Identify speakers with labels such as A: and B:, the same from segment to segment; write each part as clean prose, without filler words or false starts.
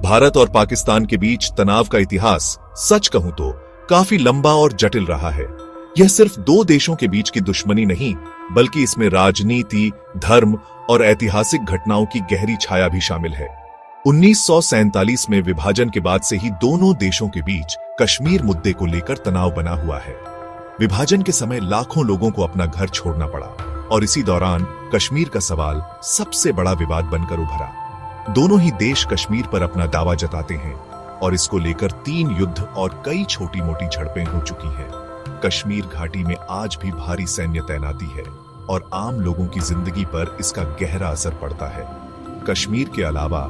A: भारत और पाकिस्तान के बीच तनाव का इतिहास सच कहूं तो काफी लंबा और जटिल रहा है। यह सिर्फ दो देशों के बीच की दुश्मनी नहीं, बल्कि इसमें राजनीति, धर्म और ऐतिहासिक घटनाओं की गहरी छाया भी शामिल है। 1947 में विभाजन के बाद से ही दोनों देशों के बीच कश्मीर मुद्दे को लेकर तनाव बना हुआ है। विभाजन के समय लाखों लोगों को अपना घर छोड़ना पड़ा और इसी दौरान कश्मीर का सवाल सबसे बड़ा विवाद बनकर उभरा। दोनों ही देश कश्मीर पर अपना दावा जताते हैं और इसको लेकर 3 युद्ध और कई छोटी मोटी झड़पें हो चुकी हैं। कश्मीर घाटी में आज भी भारी सैन्य तैनाती है और आम लोगों की जिंदगी पर इसका गहरा असर पड़ता है। कश्मीर के अलावा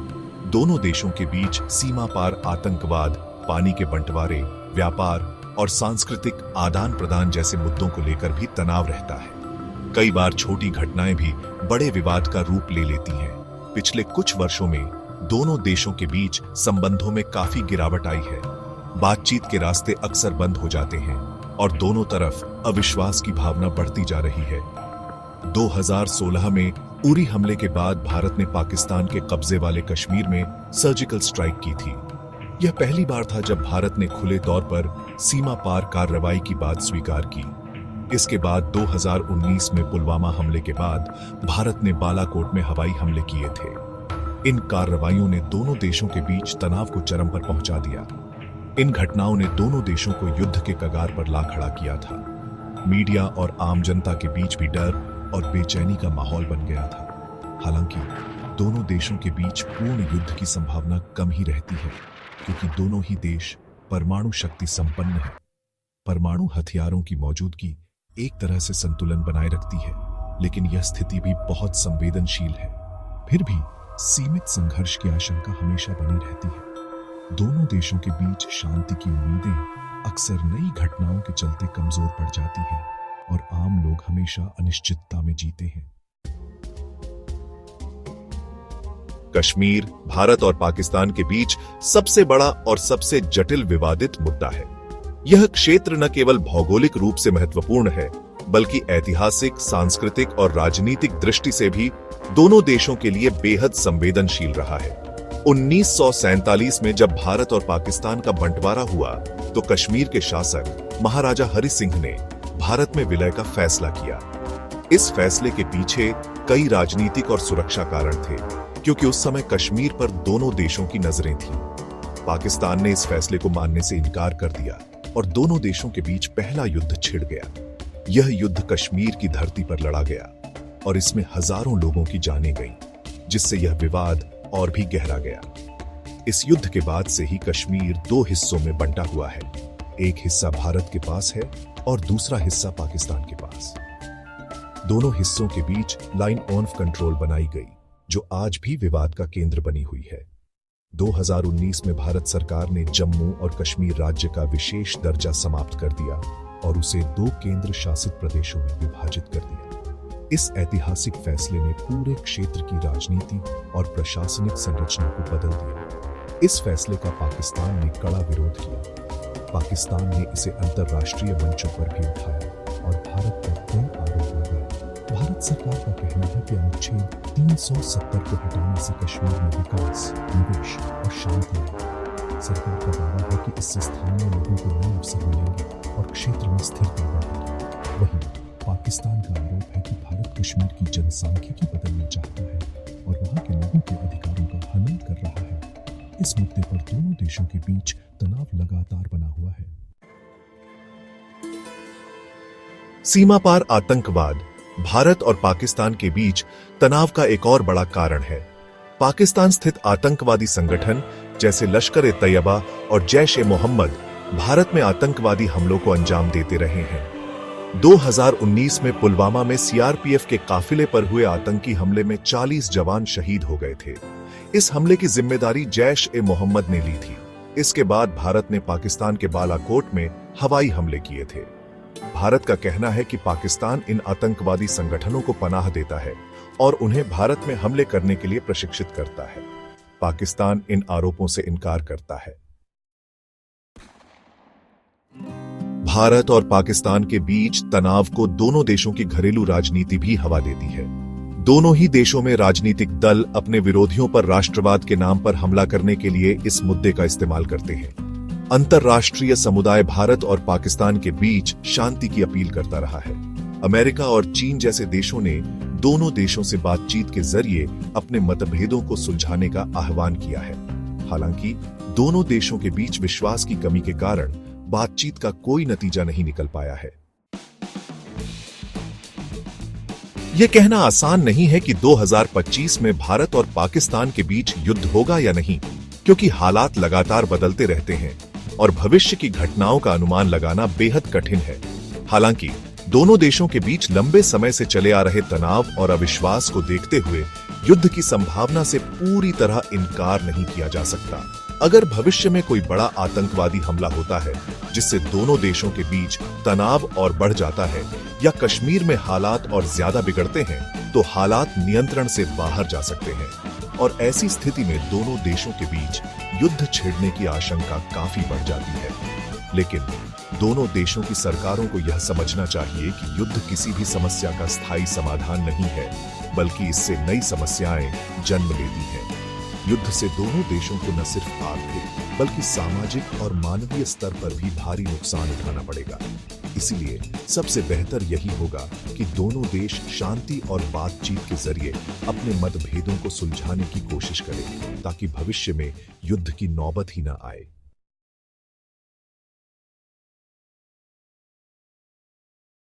A: दोनों देशों के बीच सीमा पार आतंकवाद, पानी के बंटवारे, व्यापार और सांस्कृतिक आदान प्रदान जैसे मुद्दों को लेकर भी तनाव रहता है। कई बार छोटी घटनाएं भी बड़े विवाद का रूप ले लेती हैं। पिछले कुछ वर्षों में दोनों देशों के बीच संबंधों में काफी गिरावट आई है। बातचीत के रास्ते अक्सर बंद हो जाते हैं और दोनों तरफ अविश्वास की भावना बढ़ती जा रही है। 2016 में उरी हमले के बाद भारत ने पाकिस्तान के कब्जे वाले कश्मीर में सर्जिकल स्ट्राइक की थी। यह पहली बार था जब भारत ने खुले तौर पर सीमा पार कार्रवाई की बात स्वीकार की। इसके बाद 2019 में पुलवामा हमले के बाद भारत ने बालाकोट में हवाई हमले किए थे। इन कार्रवाइयों ने दोनों देशों के बीच तनाव को चरम पर पहुंचा दिया। इन घटनाओं ने दोनों देशों को युद्ध के कगार पर ला खड़ा किया था। मीडिया और आम जनता के बीच भी डर और बेचैनी का माहौल बन गया था। हालांकि दोनों देशों के बीच पूर्ण युद्ध की संभावना कम ही रहती है, क्योंकि दोनों ही देश परमाणु शक्ति संपन्न है। परमाणु हथियारों की मौजूदगी एक तरह से संतुलन बनाए रखती है, लेकिन यह स्थिति भी बहुत संवेदनशील है। फिर भी सीमित संघर्ष की आशंका हमेशा बनी रहती है। दोनों देशों के बीच शांति की उम्मीदें अक्सर नई घटनाओं के चलते कमजोर पड़ जाती हैं और आम लोग हमेशा अनिश्चितता में जीते हैं। कश्मीर भारत और पाकिस्तान के बीच सबसे बड़ा और सबसे जटिल विवादित मुद्दा है। यह क्षेत्र न केवल भौगोलिक रूप से महत्वपूर्ण है, बल्कि ऐतिहासिक, सांस्कृतिक और राजनीतिक दृष्टि से भी दोनों देशों के लिए बेहद संवेदनशील रहा है। 1947 में जब भारत और पाकिस्तान का बंटवारा हुआ, तो कश्मीर के शासक महाराजा हरि सिंह ने भारत में विलय का फैसला किया। इस फैसले के पीछे कई राजनीतिक और सुरक्षा कारण थे, क्योंकि उस समय कश्मीर पर दोनों देशों की नजरें थीं। पाकिस्तान ने इस फैसले को मानने से इनकार कर दिया और दोनों देशों के बीच पहला युद्ध छिड़ गया। यह युद्ध कश्मीर की धरती पर लड़ा गया और इसमें हजारों लोगों की जानें गईं, जिससे यह विवाद और भी गहरा गया। इस युद्ध के बाद से ही कश्मीर 2 हिस्सों में बंटा हुआ है। एक हिस्सा भारत के पास है और दूसरा हिस्सा पाकिस्तान के पास। दोनों हिस्सों के बीच लाइन ऑफ कंट्रोल बनाई गई, जो आज भी विवाद का केंद्र बनी हुई है। 2019 में भारत सरकार ने जम्मू और कश्मीर राज्य का विशेष दर्जा समाप्त कर दिया और उसे 2 केंद्र शासित प्रदेशों में विभाजित कर दिया। इस ऐतिहासिक फैसले ने पूरे क्षेत्र की राजनीति और प्रशासनिक संरचना को बदल दिया। इस फैसले का पाकिस्तान ने कड़ा विरोध किया। पाकिस्तान ने इसे अंतर्राष्ट्रीय मंचों पर भी उठाया और भारत पर कई आरोप लगाए। भारत सरकार का कहना है कि अनुच्छेद 370 को हटाने से कश्मीर में विकास, निवेश और शांति आएगी। सरकार का दावा है कि इससे स्थानीय लोगों को नए अवसर मिलेंगे और क्षेत्र में स्थिरता बढ़ेगी। वहीं पाकिस्तान का आरोप है कि भारत कश्मीर की जनसांख्यिकी बदलना चाहता है और वहां के लोगों के अधिकारों का हनन कर रहा है। इस मुद्दे पर दोनों देशों के बीच तनाव लगातार बना हुआ है। सीमा पार आतंकवाद भारत और पाकिस्तान के बीच तनाव का एक और बड़ा कारण है। पाकिस्तान स्थित आतंकवादी संगठन जैसे लश्कर-ए-तैयबा और जैश-ए-मोहम्मद भारत में आतंकवादी हमलों को अंजाम देते रहे हैं। 2019 में पुलवामा में सीआरपीएफ के काफिले पर हुए आतंकी हमले में 40 जवान शहीद हो गए थे। इस हमले की जिम्मेदारी जैश-ए-मोहम्मद ने ली थी। इसके बाद भारत ने पाकिस्तान के बालाकोट में हवाई हमले किए थे। भारत का कहना है कि पाकिस्तान इन आतंकवादी संगठनों को पनाह देता है और उन्हें भारत में हमले करने के लिए प्रशिक्षित करता है। पाकिस्तान इन आरोपों से इनकार करता है। भारत और पाकिस्तान के बीच तनाव को दोनों देशों की घरेलू राजनीति भी हवा देती है। दोनों ही देशों में राजनीतिक दल अपने विरोधियों पर राष्ट्रवाद के नाम पर हमला करने के लिए इस मुद्दे का इस्तेमाल करते हैं। अंतर्राष्ट्रीय समुदाय भारत और पाकिस्तान के बीच शांति की अपील करता रहा है। अमेरिका और चीन जैसे देशों ने दोनों देशों से बातचीत के जरिए अपने मतभेदों को सुलझाने का आह्वान किया है। हालांकि दोनों देशों के बीच विश्वास की कमी के कारण बातचीत का कोई नतीजा नहीं निकल पाया है। यह कहना आसान नहीं है कि 2025 में भारत और पाकिस्तान के बीच युद्ध होगा या नहीं, क्योंकि हालात लगातार बदलते रहते हैं और भविष्य की घटनाओं का अनुमान लगाना बेहद कठिन है। हालांकि दोनों देशों के बीच लंबे समय से चले आ रहे तनाव और अविश्वास को देखते हुए युद्ध की संभावना से पूरी तरह इनकार नहीं किया जा सकता। अगर भविष्य में कोई बड़ा आतंकवादी हमला होता है जिससे दोनों देशों के बीच तनाव और बढ़ जाता है, या कश्मीर में हालात और ज्यादा बिगड़ते हैं, तो हालात नियंत्रण से बाहर जा सकते हैं और ऐसी स्थिति में दोनों देशों के बीच युद्ध छिड़ने की आशंका काफी बढ़ जाती है। लेकिन दोनों देशों की सरकारों को यह समझना चाहिए कि युद्ध किसी भी समस्या का स्थायी समाधान नहीं है, बल्कि इससे नई समस्याएं जन्म लेती हैं। युद्ध से दोनों देशों को न सिर्फ आर्थिक बल्कि सामाजिक और मानवीय स्तर पर भी भारी नुकसान उठाना पड़ेगा। इसीलिए सबसे बेहतर यही होगा कि दोनों देश शांति और बातचीत के जरिए अपने मतभेदों को सुलझाने की कोशिश करें, ताकि भविष्य में युद्ध की नौबत ही न आए।